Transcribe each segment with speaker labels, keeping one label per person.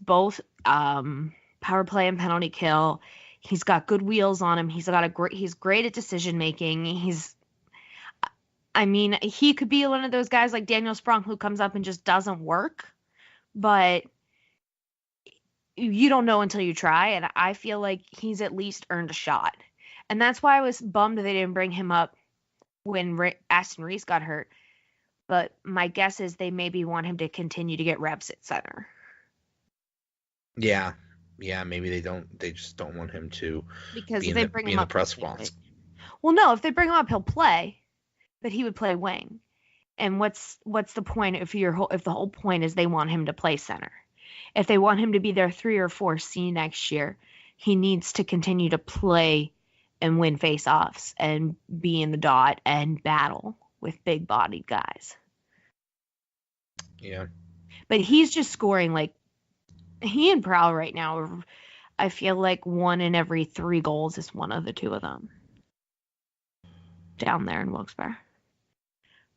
Speaker 1: both power play and penalty kill. He's got good wheels on him. He's great at decision making. He could be one of those guys like Daniel Sprong who comes up and just doesn't work, but you don't know until you try, and I feel like he's at least earned a shot. And that's why I was bummed they didn't bring him up when Aston Reese got hurt. But my guess is they maybe want him to continue to get reps at center.
Speaker 2: Yeah, maybe they don't. They just don't want him to
Speaker 1: because
Speaker 2: be
Speaker 1: if they bring him up,
Speaker 2: the press box.
Speaker 1: Well, no, if they bring him up, he'll play, but he would play wing. And what's the point if the whole point is they want him to play center? If they want him to be their 3 or 4C next year, he needs to continue to play and win face-offs and be in the dot and battle with big-bodied guys.
Speaker 2: Yeah.
Speaker 1: But he's just scoring like he and Prowl right now. I feel like 1 in every 3 goals is one of the two of them down there in Wilkes-Barre.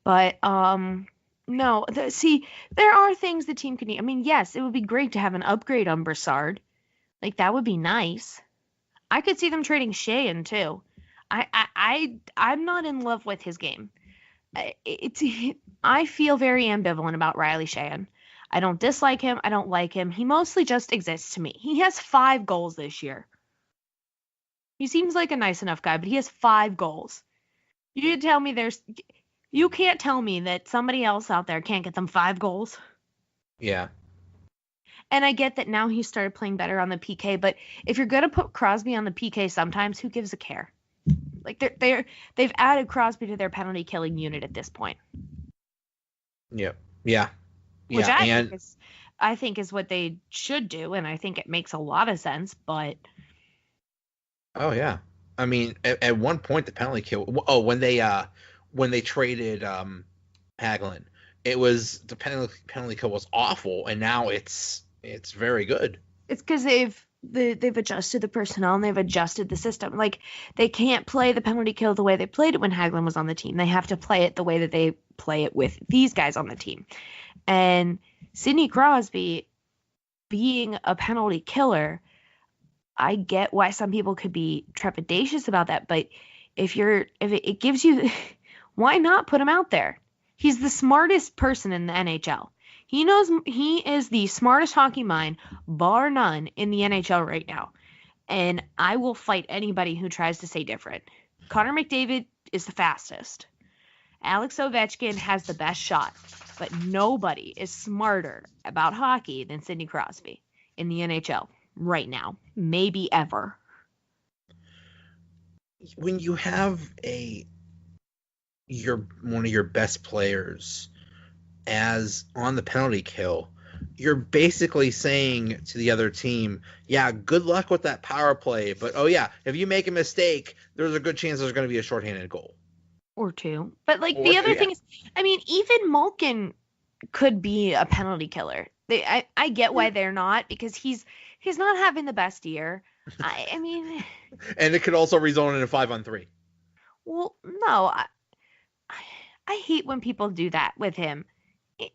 Speaker 1: But no, there are things the team could need. I mean, yes, it would be great to have an upgrade on Brassard. Like, that would be nice. I could see them trading Sheahan, too. I'm not in love with his game. I feel very ambivalent about Riley Sheahan. I don't dislike him. I don't like him. He mostly just exists to me. He has 5 goals this year. He seems like a nice enough guy, but he has 5 goals. You can't tell me that somebody else out there can't get them 5 goals.
Speaker 2: Yeah.
Speaker 1: And I get that now he started playing better on the PK, but if you're going to put Crosby on the PK sometimes, who gives a care? Like they've added Crosby to their penalty killing unit at this point.
Speaker 2: Yeah. Yeah.
Speaker 1: Which I think is what they should do, and I think it makes a lot of sense, but
Speaker 2: oh yeah. I mean, at one point the penalty kill when they traded Hagelin, it was the penalty kill was awful, and now it's very good.
Speaker 1: It's because they've adjusted the personnel and they've adjusted the system. Like, they can't play the penalty kill the way they played it when Hagelin was on the team. They have to play it the way that they play it with these guys on the team. And Sidney Crosby being a penalty killer, I get why some people could be trepidatious about that, but if it gives you, why not put him out there? He's the smartest person in the NHL. He knows he is the smartest hockey mind, bar none, in the NHL right now. And I will fight anybody who tries to say different. Connor McDavid is the fastest. Alex Ovechkin has the best shot. But nobody is smarter about hockey than Sidney Crosby in the NHL right now. Maybe ever.
Speaker 2: When you have one of your best players as on the penalty kill, you're basically saying to the other team, yeah, good luck with that power play, but oh yeah, if you make a mistake, there's a good chance there's going to be a shorthanded goal.
Speaker 1: Or 2. But like the other thing is, I mean, even Malkin could be a penalty killer. I get why they're not, because he's not having the best year. I mean,
Speaker 2: and it could also result in a 5-on-3.
Speaker 1: Well, no, I hate when people do that with him.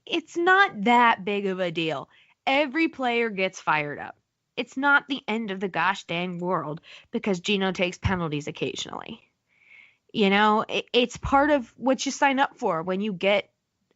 Speaker 1: It's not that big of a deal. Every player gets fired up. It's not the end of the gosh dang world because Gino takes penalties occasionally. You know, it's part of what you sign up for when you get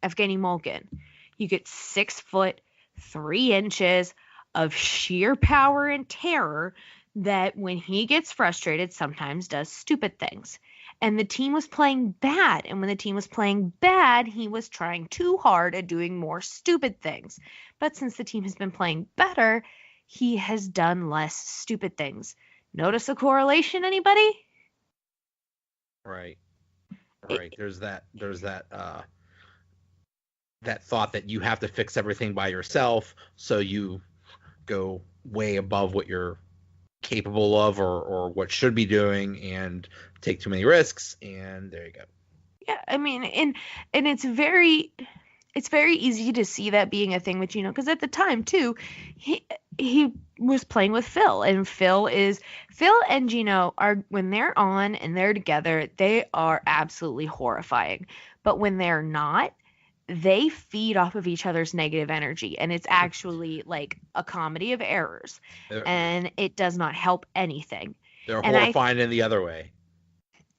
Speaker 1: Evgeny Malkin. You get 6 foot, 3 inches of sheer power and terror that when he gets frustrated sometimes does stupid things. And the team was playing bad. And when the team was playing bad, he was trying too hard at doing more stupid things. But since the team has been playing better, he has done less stupid things. Notice a correlation, anybody?
Speaker 2: Right. There's that thought that you have to fix everything by yourself, so you go way above what you're capable of or what should be doing and take too many risks, and there you go.
Speaker 1: Yeah, I mean, and it's very easy to see that being a thing with Gino, because at the time too, he was playing with Phil, and Phil and Gino are, when they're on and they're together, they are absolutely horrifying. But when they're not, they feed off of each other's negative energy, and it's actually like a comedy of errors,
Speaker 2: They're,
Speaker 1: and it does not help anything.
Speaker 2: they're
Speaker 1: And I
Speaker 2: horrifying in the other way.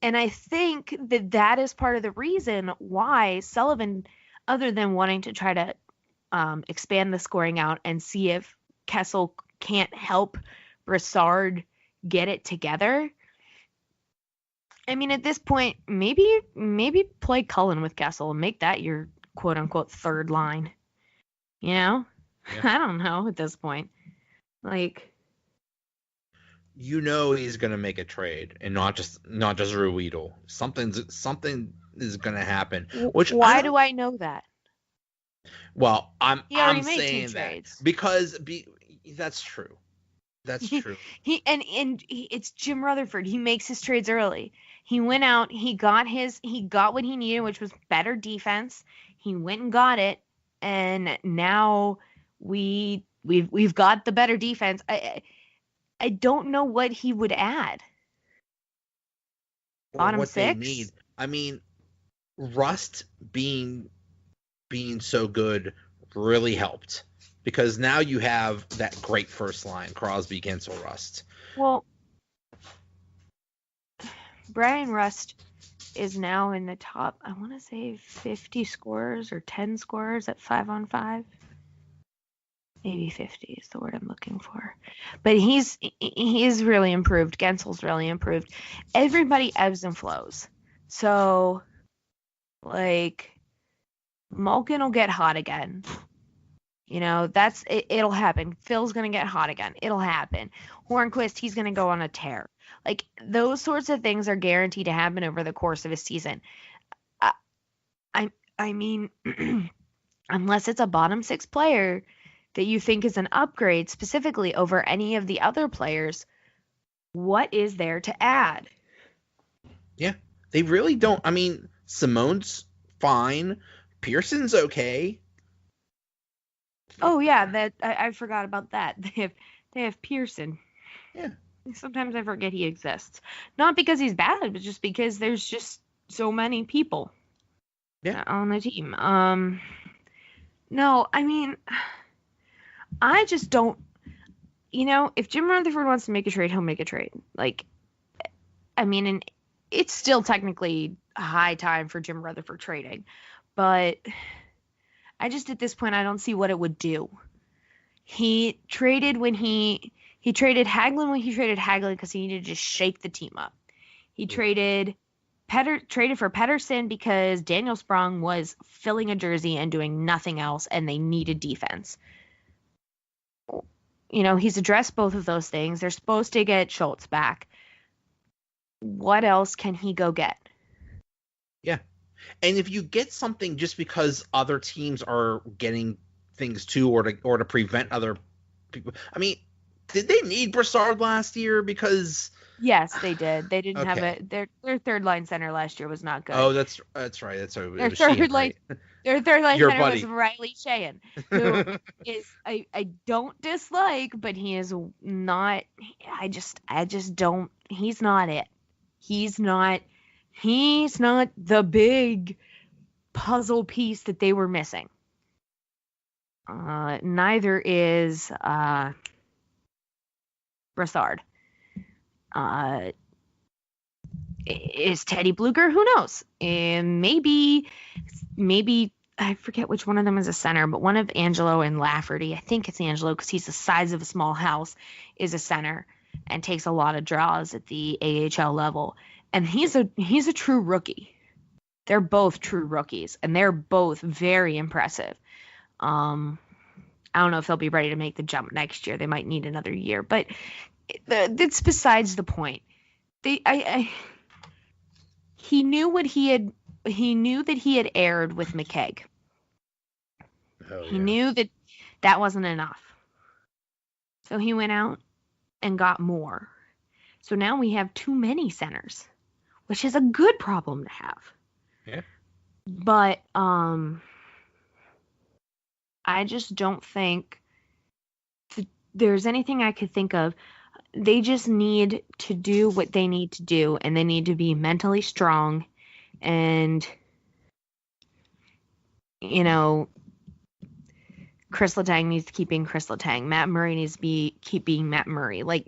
Speaker 1: and I think that that is part of the reason why Sullivan, other than wanting to try to expand the scoring out and see if Kessel can't help Brassard get it together. I mean, at this point, maybe play Cullen with Kessel and make that your quote unquote third line. You know,
Speaker 2: Yeah.
Speaker 1: I don't know at this point. Like,
Speaker 2: He's gonna make a trade, and not just Ruedel. Something is gonna happen. Which
Speaker 1: why do I know that?
Speaker 2: Well, I'm
Speaker 1: made
Speaker 2: saying
Speaker 1: two
Speaker 2: that
Speaker 1: trades.
Speaker 2: because that's true. That's true.
Speaker 1: It's Jim Rutherford. He makes his trades early. He went out. He got what he needed, which was better defense. He went and got it, and now we've got the better defense. I don't know what he would add. Bottom
Speaker 2: what
Speaker 1: 6?
Speaker 2: they need. I mean, Rust being so good really helped, because now you have that great first line: Crosby, Gensel, Rust.
Speaker 1: Well, Brian Rust is now in the top, I want to say 50 scorers or 10 scorers at 5-on-5. Maybe 50 is the word I'm looking for. But he's really improved. Gensel's really improved. Everybody ebbs and flows. So, like, Malkin will get hot again. It'll happen. Phil's going to get hot again. It'll happen. Hornquist, he's going to go on a tear. Like, those sorts of things are guaranteed to happen over the course of a season. I mean, unless it's a bottom 6 player that you think is an upgrade specifically over any of the other players, what is there to add?
Speaker 2: Yeah, they really don't. I mean, Simone's fine. Pearson's okay.
Speaker 1: Oh yeah, that I forgot about that. They have Pearson.
Speaker 2: Yeah.
Speaker 1: Sometimes I forget he exists. Not because he's bad, but just because there's just so many people on the team. No, I mean, I just don't. If Jim Rutherford wants to make a trade, he'll make a trade. Like, I mean, and it's still technically a high time for Jim Rutherford trading, but I just, at this point, I don't see what it would do. He traded Hagelin when he traded Hagelin because he needed to just shake the team up. He traded for Pettersson because Daniel Sprong was filling a jersey and doing nothing else, and they needed defense. He's addressed both of those things. They're supposed to get Schultz back. What else can he go get?
Speaker 2: Yeah. And if you get something just because other teams are getting things too, or to prevent other people. I mean, did they need Brassard last year? Because
Speaker 1: yes, they did. They didn't have it. Their third line center last year was not good.
Speaker 2: Oh, that's right. That's right.
Speaker 1: Their third line center was Riley Sheahan, who is I don't dislike, but he is not. I just don't. He's not it. He's not the big puzzle piece that they were missing. Neither is Brassard. Is Teddy Bluger? Who knows? Maybe I forget which one of them is a center, but one of Angelo and Lafferty, I think it's Angelo because he's the size of a small house, is a center and takes a lot of draws at the AHL level. And he's a true rookie. They're both true rookies, and they're both very impressive. I don't know if they'll be ready to make the jump next year. They might need another year, but that's besides the point. He knew that he had erred with McKegg. He knew that wasn't enough. So he went out and got more. So now we have too many centers, which is a good problem to have.
Speaker 2: Yeah.
Speaker 1: But I just don't think there's anything I could think of. They just need to do what they need to do, and they need to be mentally strong and you know, Chris Letang needs to keep being Chris Letang. Matt Murray needs to keep being Matt Murray. Like,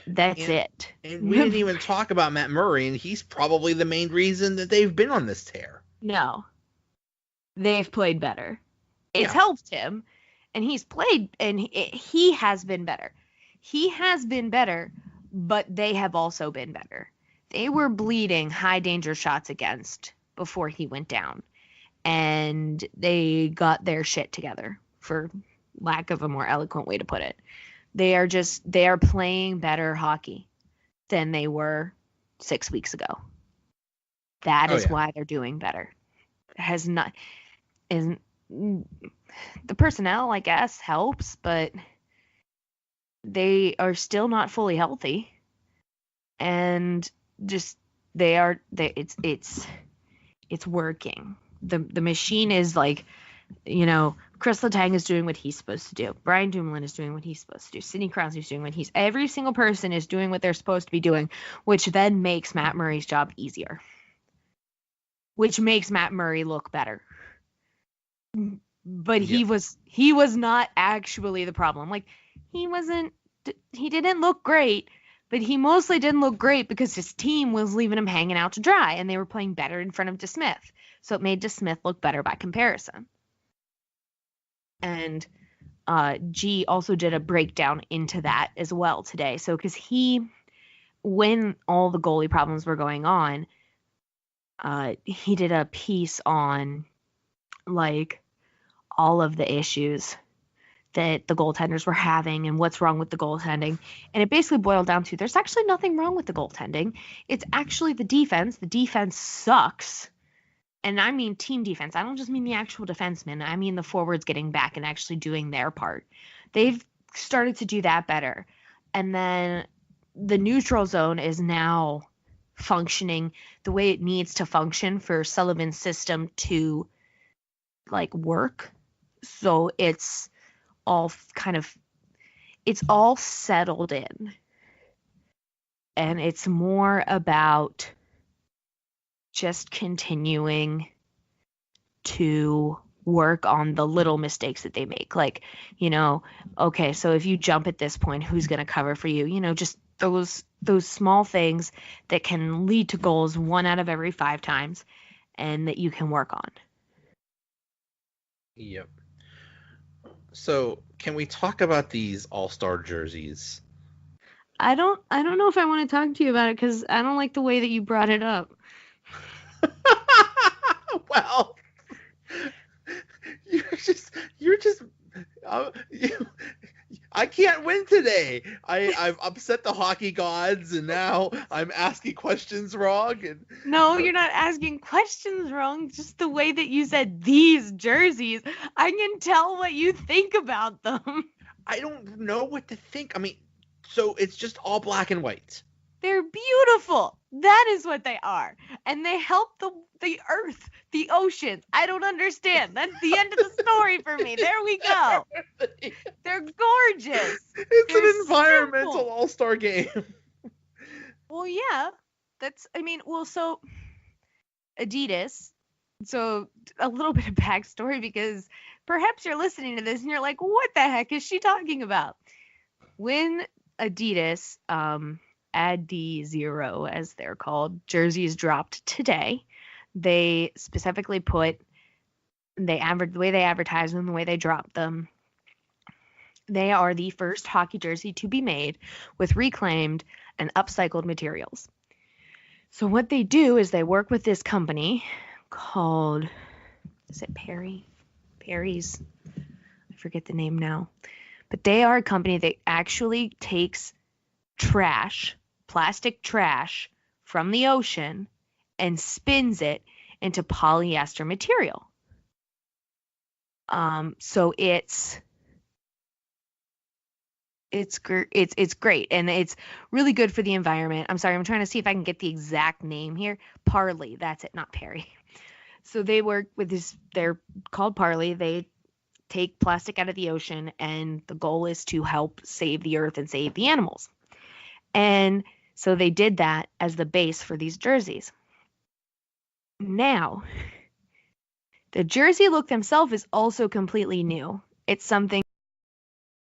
Speaker 1: that's
Speaker 2: And
Speaker 1: it.
Speaker 2: and we didn't even talk about Matt Murray, and he's probably the main reason that they've been on this tear.
Speaker 1: No, they've played better. It's
Speaker 2: Yeah.
Speaker 1: helped him, and he's played, and he has been better. He has been better, but they have also been better. They were bleeding high danger shots against before he went down, and they got their shit together, for lack of a more eloquent way to put it. They are playing better hockey than they were 6 weeks ago. That is why they're doing better. It has not isn't the personnel, I guess, helps, but they are still not fully healthy, and just it's working. The machine is like, Chris Letang is doing what he's supposed to do. Brian Dumoulin is doing what he's supposed to do. Sidney Crosby is doing what every single person is doing what they're supposed to be doing, which then makes Matt Murray's job easier, which makes Matt Murray look better. But he was not actually the problem. Like, he didn't look great, but he mostly didn't look great because his team was leaving him hanging out to dry, and they were playing better in front of DeSmith. So it made DeSmith look better by comparison. And G also did a breakdown into that as well today. So because when all the goalie problems were going on, he did a piece on like all of the issues that the goaltenders were having and what's wrong with the goaltending. And it basically boiled down to, there's actually nothing wrong with the goaltending. It's actually the defense. The defense sucks. And I mean team defense. I don't just mean the actual defensemen. I mean the forwards getting back and actually doing their part. They've started to do that better. And then the neutral zone is now functioning the way it needs to function for Sullivan's system to like work. So it's all settled in. And it's more about just continuing to work on the little mistakes that they make. Like, okay, so if you jump at this point, who's going to cover for you? Just those small things that can lead to goals 1 out of every 5 times and that you can work on.
Speaker 2: Yep. So, can we talk about these All-Star jerseys?
Speaker 1: I don't know if I want to talk to you about it because I don't like the way that you brought it up.
Speaker 2: Well, I can't win today. I've upset the hockey gods, and now I'm asking questions wrong. And
Speaker 1: no, you're not asking questions wrong. Just the way that you said these jerseys, I can tell what you think about them.
Speaker 2: I don't know what to think. I mean, so it's just all black and white.
Speaker 1: They're beautiful. That is what they are. And they help the earth, the oceans. I don't understand. That's the end of the story for me. There we go. They're gorgeous.
Speaker 2: It's an environmental all-star game.
Speaker 1: Well, yeah. So Adidas. So a little bit of backstory, because perhaps you're listening to this and you're like, what the heck is she talking about? When Adidas, Adi0 as they're called, jerseys dropped today, they specifically the way they advertise them, the way they drop them, they are the first hockey jersey to be made with reclaimed and upcycled materials. So what they do is they work with this company called, is it Perry's? I forget the name now. But they are a company that actually takes plastic trash from the ocean and spins it into polyester material. So it's great, and it's really good for the environment. I'm sorry, I'm trying to see if I can get the exact name here. Parley, that's it, not Perry. So they work with they're called Parley. They take plastic out of the ocean, and the goal is to help save the earth and save the animals. And so they did that as the base for these jerseys. Now, the jersey look themselves is also completely new. It's something